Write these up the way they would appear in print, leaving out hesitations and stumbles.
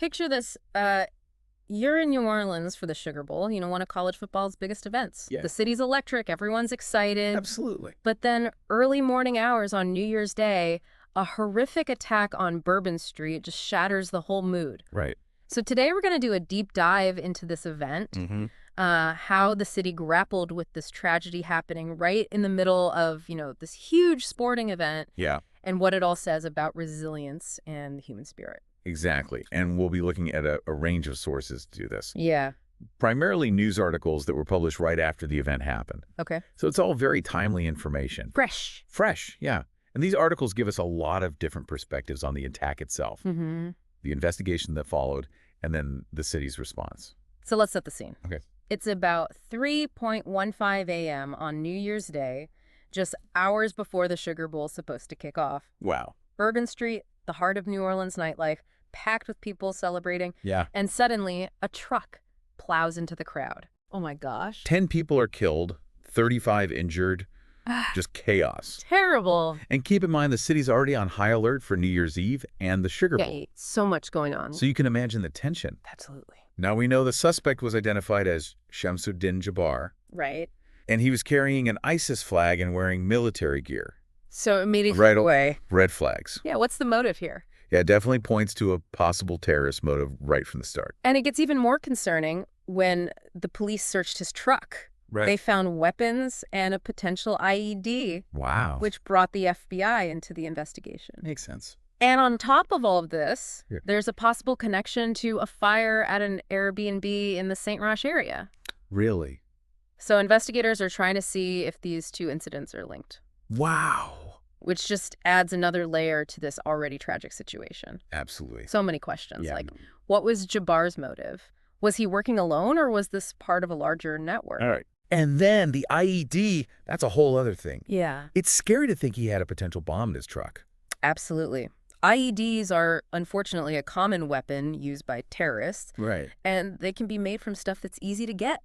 picture this. You're in New Orleans for the Sugar Bowl, one of college football's biggest events. Yeah. The city's electric. Everyone's excited. Absolutely. But then early morning hours on New Year's Day, a horrific attack on Bourbon Street just shatters the whole mood. Right. So today we're going to do a deep dive into this event, how the city grappled with this tragedy happening right in the middle of, this huge sporting event. Yeah. And what it all says about resilience and the human spirit. Exactly. And we'll be looking at a range of sources to do this. Yeah. Primarily news articles that were published right after the event happened. Okay. So it's all very timely information. Fresh. Fresh, yeah. And these articles give us a lot of different perspectives on the attack itself, the investigation that followed, and then the city's response. So let's set the scene. Okay. It's about 3:15 a.m. on New Year's Day, just hours before the Sugar Bowl is supposed to kick off. Wow. Bourbon Street, the heart of New Orleans nightlife, packed with people celebrating. Yeah. And suddenly, a truck plows into the crowd. Oh my gosh. 10 people are killed, 35 injured, just chaos. Terrible. And keep in mind, the city's already on high alert for New Year's Eve and the Sugar Bowl. Yeah, so much going on. So you can imagine the tension. Absolutely. Now we know the suspect was identified as Shamsud-Din Jabbar, Right. and he was carrying an ISIS flag and wearing military gear. So immediately Right away. Red flags. Yeah, what's the motive here? Yeah, it definitely points to a possible terrorist motive right from the start. And it gets even more concerning when the police searched his truck. Right. They found weapons and a potential IED, Wow. which brought the FBI into the investigation. Makes sense. And on top of all of this, Yeah. there's a possible connection to a fire at an Airbnb in the St. Roch area. Really? So investigators are trying to see if these two incidents are linked, Wow. which just adds another layer to this already tragic situation. Absolutely. So many questions, Yeah. like what was Jabbar's motive? Was he working alone, or was this part of a larger network? All right. And then the IED, that's a whole other thing. Yeah, It's scary to think he had a potential bomb in his truck. absolutely. IEDs are unfortunately a common weapon used by terrorists, Right. and they can be made from stuff that's easy to get,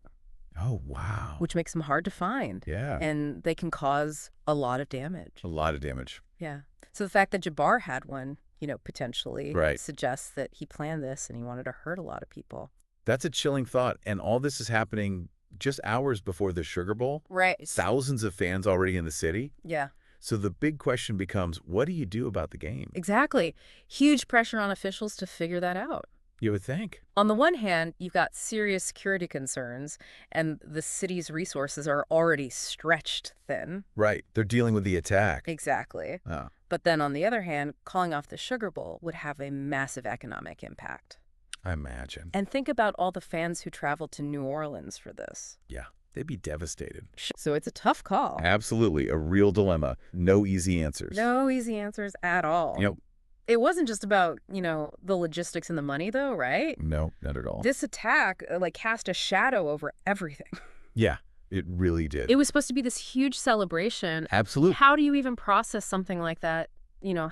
Oh, wow. which makes them hard to find. Yeah. And they can cause a lot of damage. A lot of damage. Yeah. So the fact that Jabbar had one, potentially Right. suggests that he planned this and he wanted to hurt a lot of people. That's a chilling thought. And all this is happening just hours before the Sugar Bowl. Right. Thousands of fans already in the city. Yeah, So the big question becomes, what do you do about the game? exactly. Huge pressure on officials to figure that out. You would think. On the one hand, you've got serious security concerns, and the city's resources are already stretched thin. Right. They're dealing with the attack. Exactly. Oh, But then on the other hand, calling off the Sugar Bowl would have a massive economic impact. I imagine. And think about all the fans who traveled to New Orleans for this. Yeah. They'd be devastated. So it's a tough call. Absolutely. A real dilemma. No easy answers. No easy answers at all. It wasn't just about, the logistics and the money, though, right? No, not at all. This attack, cast a shadow over everything. Yeah, it really did. It was supposed to be this huge celebration. Absolutely. How do you even process something like that,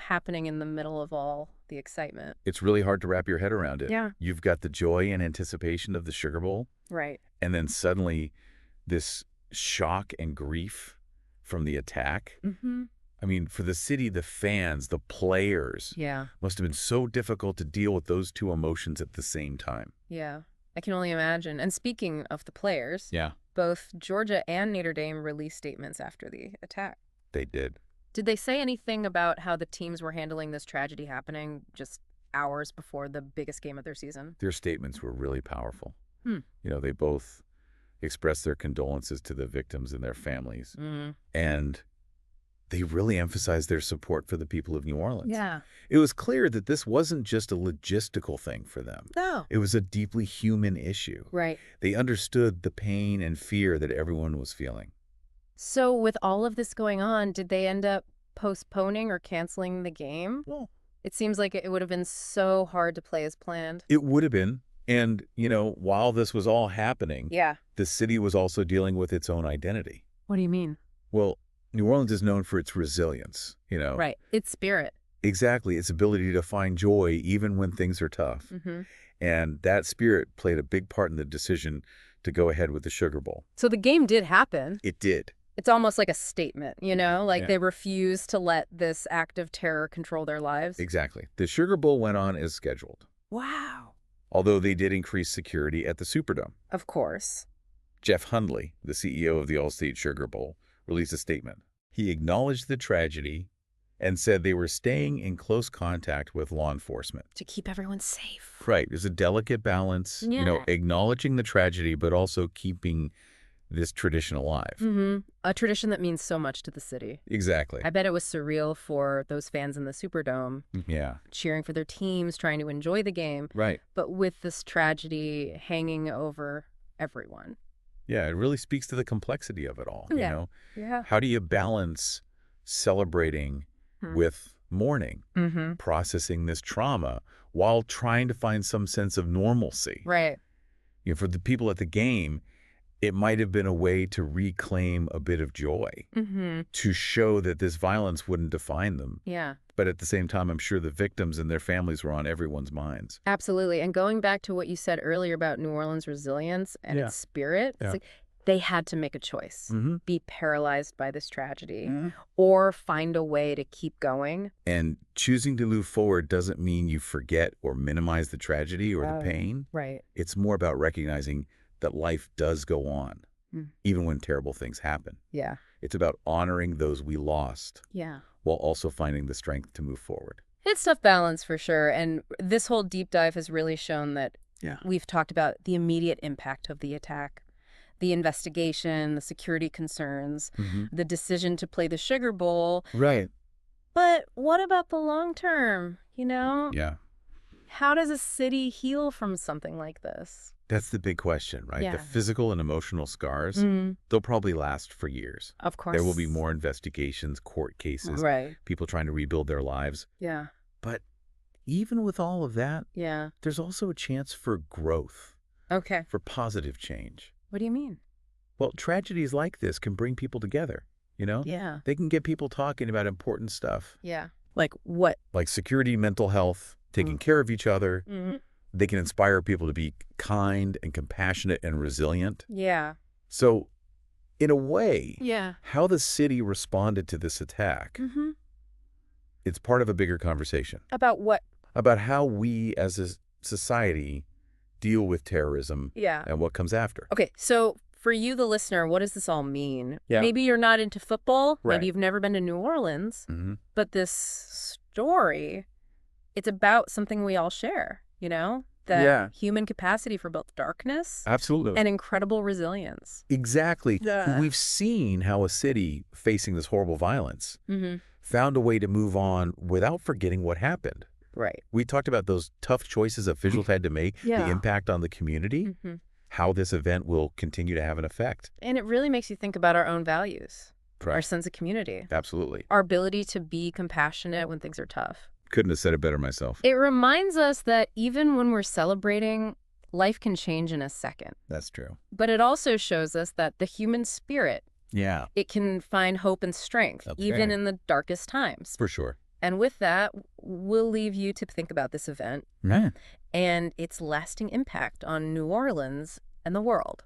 happening in the middle of all the excitement? It's really hard to wrap your head around it. Yeah. You've got the joy and anticipation of the Sugar Bowl, Right. and then suddenly this shock and grief from the attack. Mm-hmm. I mean, for the city, the fans, the players, Yeah. must have been so difficult to deal with those two emotions at the same time. Yeah. I can only imagine. And speaking of the players, Yeah, both Georgia and Notre Dame released statements after the attack. they did. Did they say anything about how the teams were handling this tragedy happening just hours before the biggest game of their season? Their statements were really powerful. Hmm. They both expressed their condolences to the victims and their families. And they really emphasized their support for the people of New Orleans. Yeah. It was clear that this wasn't just a logistical thing for them. No. It was a deeply human issue. Right. They understood the pain and fear that everyone was feeling. So with all of this going on, did they end up postponing or canceling the game? Well, It seems like it would have been so hard to play as planned. it would have been. And, while this was all happening, Yeah. the city was also dealing with its own identity. What do you mean? Well, New Orleans is known for its resilience, Right. It's spirit. Exactly. Its ability to find joy even when things are tough. Mm-hmm. And that spirit played a big part in the decision to go ahead with the Sugar Bowl. So the game did happen. It did. It's almost like a statement, Yeah. They refused to let this act of terror control their lives. Exactly. The Sugar Bowl went on as scheduled. Wow. although they did increase security at the Superdome. Of course. Jeff Hundley, the CEO of the All-State Sugar Bowl, released a statement. He acknowledged the tragedy and said they were staying in close contact with law enforcement. To keep everyone safe. Right. There's a delicate balance, acknowledging the tragedy, but also keeping this tradition alive. A tradition that means so much to the city. Exactly. I bet it was surreal for those fans in the Superdome. Yeah. Cheering for their teams, trying to enjoy the game. Right. But with this tragedy hanging over everyone. Yeah, it really speaks to the complexity of it all. Yeah. How do you balance celebrating with mourning, processing this trauma while trying to find some sense of normalcy? Right. For the people at the game, it might have been a way to reclaim a bit of joy, to show that this violence wouldn't define them. Yeah. But at the same time, I'm sure the victims and their families were on everyone's minds. Absolutely. And going back to what you said earlier about New Orleans' resilience and its spirit, it's like they had to make a choice, be paralyzed by this tragedy, or find a way to keep going. And choosing to move forward doesn't mean you forget or minimize the tragedy or the pain. Right. It's more about recognizing that life does go on, even when terrible things happen. Yeah. It's about honoring those we lost. Yeah. While also finding the strength to move forward. It's tough balance for sure. And this whole deep dive has really shown that we've talked about the immediate impact of the attack, the investigation, the security concerns, the decision to play the Sugar Bowl. Right. But what about the long term, Yeah. How does a city heal from something like this? That's the big question, right? Yeah. The physical and emotional scars, they'll probably last for years. Of course. There will be more investigations, court cases, people trying to rebuild their lives. Yeah. But even with all of that, there's also a chance for growth. Okay. For positive change. What do you mean? Well, tragedies like this can bring people together, Yeah. They can get people talking about important stuff. Yeah. Like what? Like security, mental health, taking care of each other. They can inspire people to be kind and compassionate and resilient. Yeah. So, in a way, Yeah. how the city responded to this attack, it's part of a bigger conversation. About what? About how we as a society deal with terrorism and what comes after. Okay, so for you, the listener, what does this all mean? Yeah. Maybe you're not into football. Right. Maybe you've never been to New Orleans. But this story, it's about something we all share, that human capacity for both darkness and incredible resilience. Exactly. We've seen how a city facing this horrible violence found a way to move on without forgetting what happened. Right. We talked about those tough choices officials had to make, the impact on the community, how this event will continue to have an effect. And it really makes you think about our own values, Right. our sense of community, Absolutely. our ability to be compassionate when things are tough. Couldn't have said it better myself. It reminds us that even when we're celebrating, life can change in a second. That's true. But it also shows us that the human spirit, Yeah. it can find hope and strength, even in the darkest times. For sure. And with that, we'll leave you to think about this event Right. and its lasting impact on New Orleans and the world.